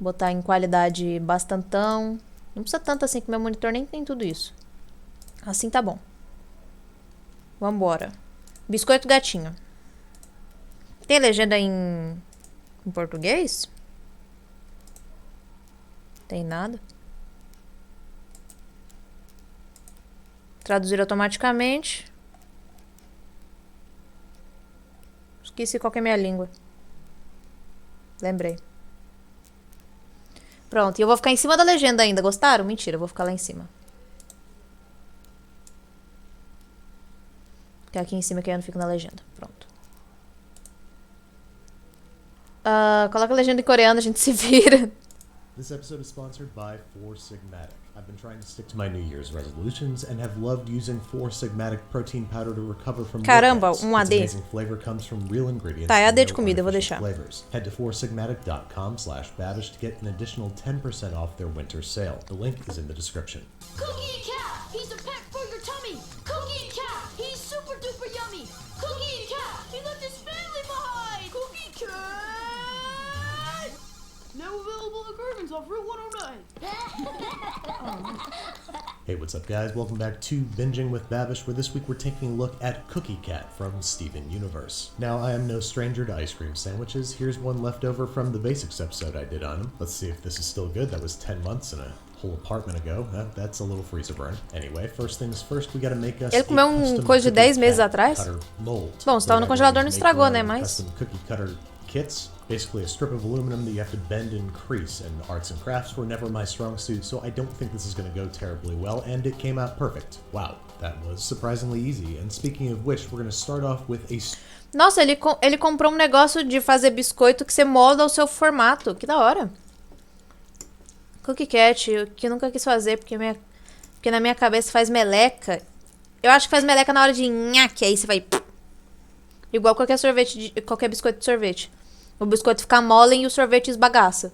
Botar em qualidade bastantão. Não precisa tanto assim, que meu monitor nem tem tudo isso. Assim tá bom. Vambora. Biscoito gatinho. Tem legenda em português? Tem nada. Traduzir automaticamente. Esqueci qual que é a minha língua. Lembrei. Pronto, e eu vou ficar em cima da legenda ainda. Gostaram? Mentira, eu vou ficar lá em cima. Ficar aqui em cima que eu não fico na legenda. Pronto. Coloca a legenda em coreano, a gente se vira. This episode is sponsored by Four Sigmatic. I've been trying to stick to my New Year's resolutions and have loved using Four Sigmatic protein powder to recover from Caramba, workouts. AD. Its amazing flavor comes from real ingredients. Tá, é and AD de no comida, eu vou artificial deixar. flavors. Head to foursigmatic.com/babish to get an additional 10% off their winter sale. The link is in the description. Cookie Cat, he's a pet for your tummy. Cookie Cat, he's super duper yummy. Cookie Cat, he left his family behind. Cookie Cat. Now available at Gervin's off Route 109. Hey, what's up guys? Welcome back to Binging with Babish, where this week we're taking a look at Cookie Cat from Steven Universe. Now, I am no stranger to ice cream sandwiches. Here's one left over from the basics episode I did on them. Let's see if this is still good. That was 10 months and a whole apartment ago. That's a little freezer burn. Anyway, first things first, we gotta make us Ele comeu coisa de 10 meses atrás? Mold. Bom, se tava no congelador não estragou, né? Mas... Custom cookie cutter kits. Basically a strip of aluminum that you have to bend and crease, and arts and crafts were never my strong suit, so I don't think this is going to go terribly well, and it came out perfect. Wow, that was surprisingly easy. And speaking of which, we're going to start off with a... Nossa, ele comprou um negócio de fazer biscoito que você molda o seu formato. Que da hora. Cookie Cat, o que eu nunca quis fazer, porque na minha cabeça faz meleca. Eu acho que faz meleca na hora de nhaque, aí você vai... Igual qualquer qualquer biscoito de sorvete. O biscoito fica mole e o sorvete esbagaça.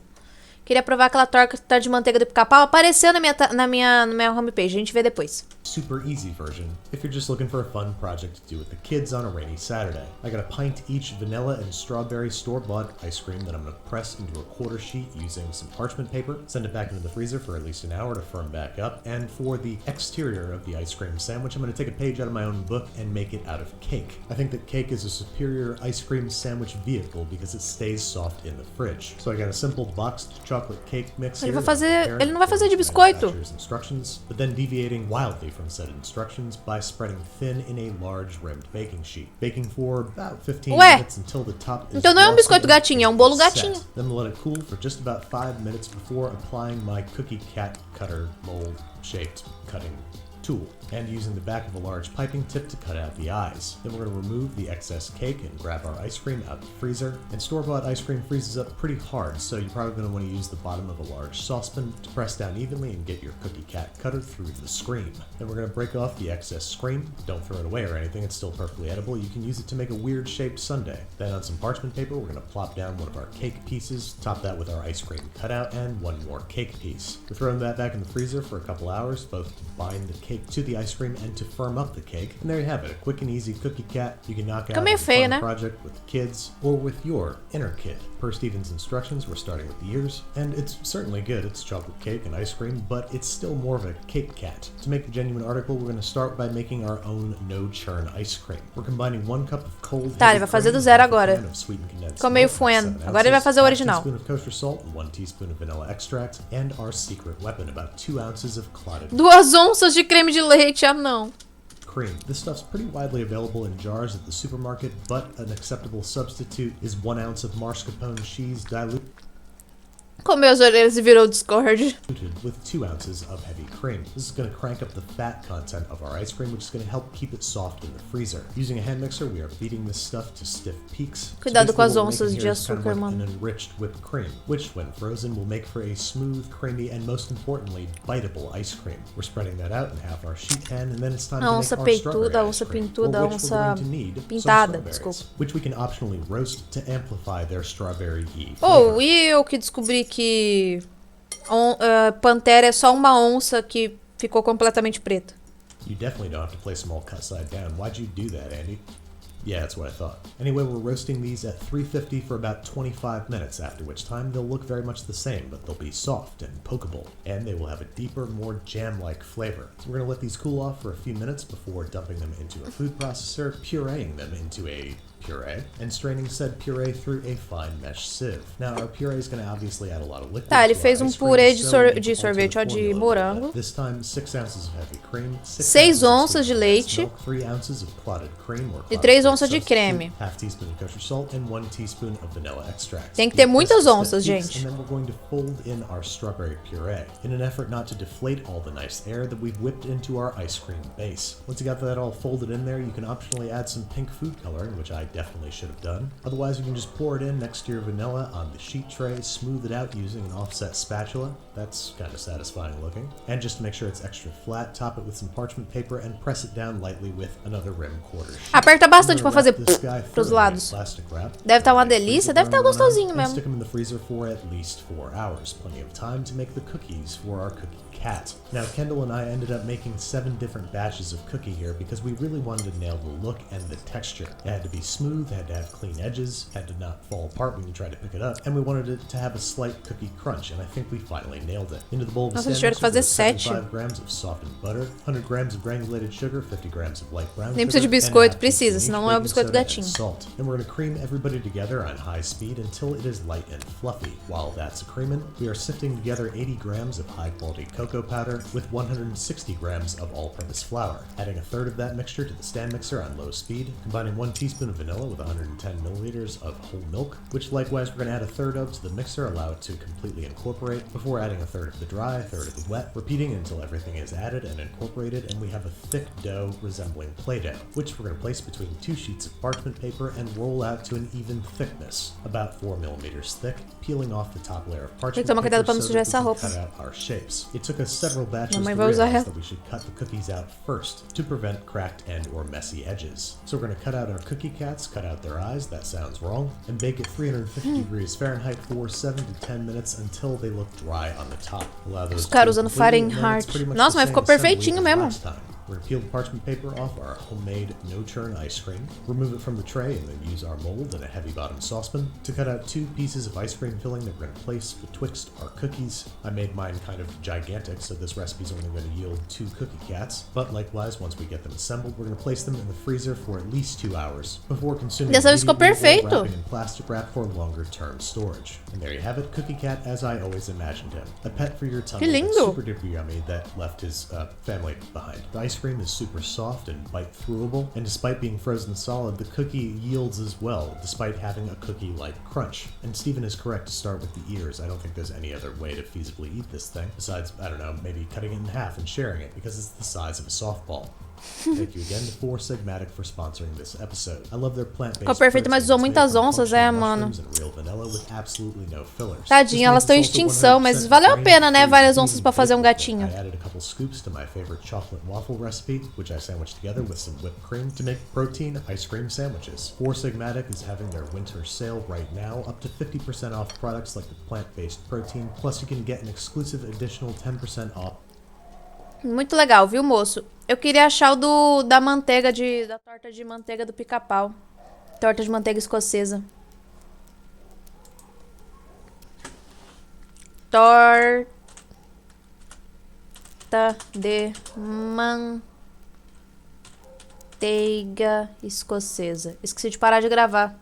Queria provar aquela torta de manteiga do pica-pau. Apareceu na minha homepage. A gente vê depois. Super easy version if you're just looking for a fun project to do with the kids on a rainy Saturday. I got a pint each vanilla and strawberry store-bought ice cream that I'm going to press into a quarter sheet using some parchment paper, send it back into the freezer for at least an hour to firm back up, and for the exterior of the ice cream sandwich, I'm going to take a page out of my own book and make it out of cake. I think that cake is a superior ice cream sandwich vehicle because it stays soft in the fridge. So I got a simple boxed chocolate cake mix here. Ele não vai fazer de biscoito. Instructions, but then deviating wildly from said instructions by spreading thin in a large rimmed baking sheet. Baking for about 15 minutes until the top is então não é biscoito gatinho, é bolo gatinho. Then let it cool for just about 5 minutes before applying my Cookie Cat cutter mold shaped cutting tool and using the back of a large piping tip to cut out the eyes. Then we're going to remove the excess cake and grab our ice cream out of the freezer. And store-bought ice cream freezes up pretty hard, so you're probably going to want to use the bottom of a large saucepan to press down evenly and get your Cookie Cat cutter through the screen. Then we're going to break off the excess screen. Don't throw it away or anything, it's still perfectly edible. You can use it to make a weird shaped sundae. Then on some parchment paper, we're going to plop down one of our cake pieces, top that with our ice cream cutout, and one more cake piece. We're throwing that back in the freezer for a couple hours, both to bind the cake to the ice cream and to firm up the cake. And there you have it, a quick and easy Cookie Cat you can knock out a fun project with the kids or with your inner kid. Per Steven's instructions, we're starting with the ears, and it's certainly good. It's chocolate cake and ice cream, but it's still more of a cake cat. To make the genuine article, we're going to start by making our own no-churn ice cream. We're combining 1 cup of cold Tá, ele vai fazer do zero agora. Ficou meio fueno. Agora ele vai fazer o original. 1 teaspoon of kosher salt and 1 teaspoon of vanilla extract, and our secret weapon, about 2 ounces of clotted 2 onças de creme de leite, ah não. Cream. This stuff's pretty widely available in jars at the supermarket, but an acceptable substitute is 1 ounce of mascarpone cheese diluted Comeu as orelhas e virou Discord. With 2 ounces of heavy cream. This is going to crank up the fat content of our ice cream, which is going to help keep it soft in the freezer. Using a hand mixer, we are beating this stuff to stiff peaks. Cuidado com as onças de açúcar, mano. An enriched whipped cream, which, when frozen, will make for a smooth, creamy, and most importantly, biteable ice cream. We're spreading that out in half our sheet pan, and then it's time to make our strawberry ice cream, for which we're going to need some strawberries, which we can optionally roast to amplify their strawberry-y flavor. Oh, e eu que descobri que Pantera é só uma onça que ficou completamente preta. You definitely don't have to place them all cut side down. Why'd you do that, Andy? Yeah, that's what I thought. Anyway, we're roasting these at 350 for about 25 minutes, after which time they'll look very much the same, but they'll be soft and pokeable, and they will have a deeper, more jam-like flavor. So we're going to let these cool off for a few minutes before dumping them into a food processor, pureeing them into a puree, and straining said puree through a fine mesh sieve. Now, our puree is going to obviously add a lot of liquid. Tá, ele to our fez ice cream, purê de, so we de can sorvete alter ó, the de formula a little morango. bit. This time, 6 ounces of heavy cream, 6 onças de leite. 3 ounces of clotted cream or E 3 onças de creme. half teaspoon of kosher salt, and 1 teaspoon of vanilla extract. Tem que ter muitas onças, gente. And then we're going to fold in our strawberry puree in an effort not to deflate all the nice air that we've whipped into our ice cream base. Once you got that all folded in there, you can optionally add some pink food coloring, which I definitely should have done. Otherwise, you can just pour it in next to your vanilla on the sheet tray, smooth it out using an offset spatula. That's kind of satisfying looking. And just to make sure it's extra flat, top it with some parchment paper and press it down lightly with another rim quarter sheet. Aperta bastante pra fazer pros Pros lados. Deve estar uma delícia, deve estar gostosinho mesmo. Stick them in the freezer for at least 4 hours. Plenty of time to make the cookies for our cookie cat. Now, Kendall and I ended up making 7 different batches of cookie here because we really wanted to nail the look and the texture. It had to be smooth, had to have clean edges, had to not fall apart when you tried to pick it up, and we wanted it to have a slight cookie crunch, and I think we finally nailed it. Into the bowl of the Nossa, stand tiveram que mixer, fazer we 7. 75 grams of softened butter, 100 grams of granulated sugar, 50 grams of light brown Nem sugar, precisa de and a biscoito, half precisa, teaspoon senão each não é o baking biscoito soda and gatinho. salt. Then we're going to cream everybody together on high speed until it is light and fluffy. While that's creaming, we are sifting together 80 grams of high-quality cocoa powder with 160 grams of all-purpose flour, adding a third of that mixture to the stand mixer on low speed, combining 1 teaspoon of vanilla with 110 milliliters of whole milk, which likewise we're going to add a third of to the mixer, allow it to completely incorporate, before adding a third of the dry, a third of the wet, repeating until everything is added and incorporated, and we have a thick dough resembling Play-Doh, which we're going to place between 2 sheets of parchment paper and roll out to an even thickness, about 4 millimeters thick, peeling off the top layer of parchment tomar cuidado paper pra não so sujar that essa we can roupa. cut out our shapes. It took us several batches to Mamãe vai usar realize ela. that we should cut the cookies out first to prevent cracked and or messy edges. So we're going to cut out our cookie cats, cut out their eyes, that sounds wrong, and bake at 350 degrees Fahrenheit for 7 to 10 minutes until they look dry on the top. Allow those Os caras to usando complete, and then Fahrenheit. it's pretty much Nossa, the mas same ficou assembly perfeitinho as mesmo. last time. We're going to peel the parchment paper off our homemade no-churn ice cream, remove it from the tray, and then use our mold and a heavy-bottom saucepan to cut out 2 pieces of ice cream filling that we're going to place betwixt our cookies. I made mine kind of gigantic, so this recipe's only going to yield 2 cookie cats, but likewise, once we get them assembled, we're going to place them in the freezer for at least 2 hours before consuming Dessa vez ficou immediately or perfeito. wrapping in plastic wrap for longer-term storage. And there you have it, cookie cat as I always imagined him. A pet for your tummy Que that's lindo. super duper yummy that left his family behind. The ice cream is super soft and bite-throughable, and despite being frozen solid, the cookie yields as well, despite having a cookie-like crunch. And Stephen is correct to start with the ears. I don't think there's any other way to feasibly eat this thing, besides, I don't know, maybe cutting it in half and sharing it, because it's the size of a softball. Thank you again to Four Sigmatic for sponsoring this episode. I love their plant-based Ficou perfeito, mas usou muitas onças, mano. Tadinha, elas estão em extinção, mas valeu a pena, né? Várias onças pra fazer um gatinho. I added a couple scoops to my favorite chocolate waffle recipe, which I sandwiched together with some whipped cream to make protein ice cream sandwiches. Four Sigmatic is having their winter sale right now, up to 50% off products like the plant-based protein, plus you can get an exclusive additional 10% off. Muito legal, viu, moço? Eu queria achar o da manteiga da torta de manteiga do pica-pau. Torta de manteiga escocesa. Torta de manteiga escocesa. Esqueci de parar de gravar.